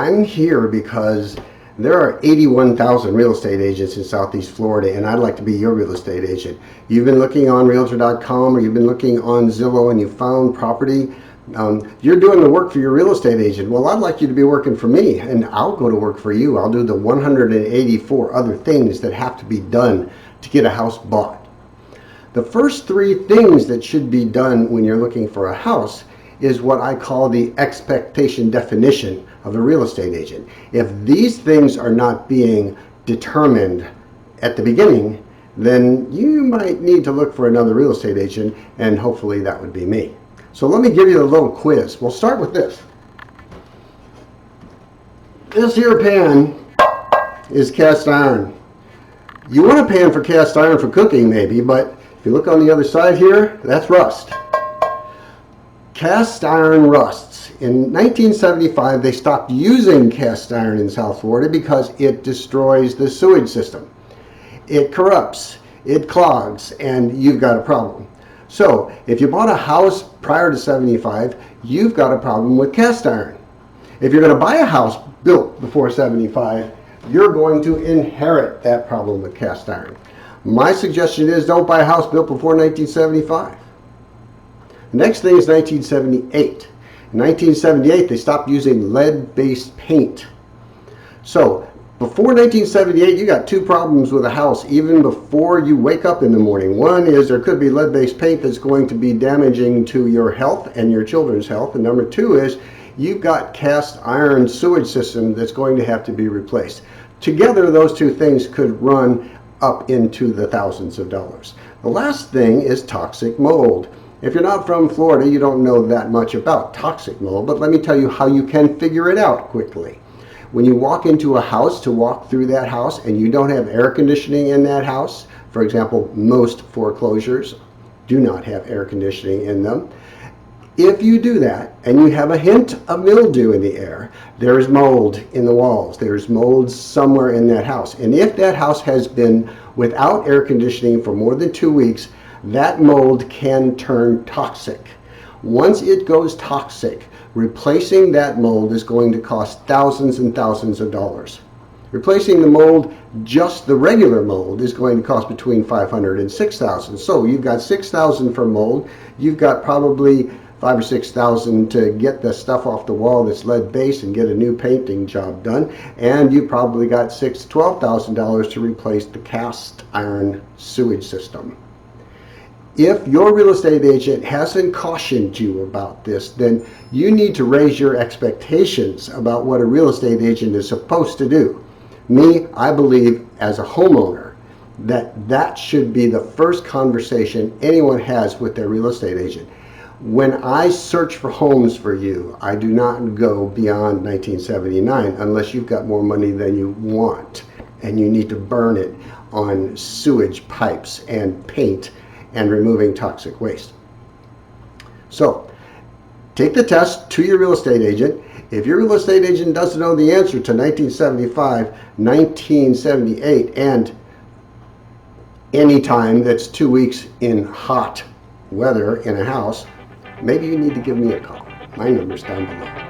I'm here because there are 81,000 real estate agents in Southeast Florida, and I'd like to be your real estate agent. You've been looking on Realtor.com, or you've been looking on Zillow, and you found property. You're doing the work for your real estate agent. Well, I'd like you to be working for me, and I'll go to work for you. I'll do the 184 other things that have to be done to get a house bought. The first three things that should be done when you're looking for a house is what I call the expectation definition of a real estate agent. If these things are not being determined at the beginning, then you might need to look for another real estate agent, and hopefully that would be me. So let me give you a little quiz. We'll start with this. This here pan is cast iron. You want a pan for cast iron for cooking maybe, but if you look on the other side here, that's rust. Cast iron rusts. In 1975, they stopped using cast iron in South Florida because it destroys the sewage system. It corrupts, it clogs, and you've got a problem. So if you bought a house prior to 75, you've got a problem with cast iron. If you're going to buy a house built before 75, you're going to inherit that problem with cast iron. My suggestion is don't buy a house built before 1975. The next thing is 1978. In 1978, they stopped using lead-based paint. So before 1978, you got two problems with a house even before you wake up in the morning. One is there could be lead-based paint that's going to be damaging to your health and your children's health. And number two is you've got cast iron sewage system that's going to have to be replaced. Together, those two things could run up into the thousands of dollars. The last thing is toxic mold. If you're not from Florida, you don't know that much about toxic mold, but let me tell you how you can figure it out quickly. When you walk into a house to walk through that house and you don't have air conditioning in that house, for example, most foreclosures do not have air conditioning in them. If you do that and you have a hint of mildew in the air, there is mold in the walls. There's mold somewhere in that house. And if that house has been without air conditioning for more than 2 weeks, that mold can turn toxic. Once it goes toxic, replacing that mold is going to cost thousands and thousands of dollars. Replacing the mold, just the regular mold, is going to cost between $500 and $6,000. So you've got $6,000 for mold. You've got probably $5,000 or $6,000 to get the stuff off the wall that's lead-based and get a new painting job done. And you probably got $6,000 to $12,000 to replace the cast iron sewage system. If your real estate agent hasn't cautioned you about this, then you need to raise your expectations about what a real estate agent is supposed to do. Me, I believe as a homeowner that should be the first conversation anyone has with their real estate agent. When I search for homes for you, I do not go beyond 1979 unless you've got more money than you want and you need to burn it on sewage pipes and paint and removing toxic waste. So take the test to your real estate agent. If your real estate agent doesn't know the answer to 1975, 1978, and any time that's 2 weeks in hot weather in a house, maybe you need to give me a call. My number's down below.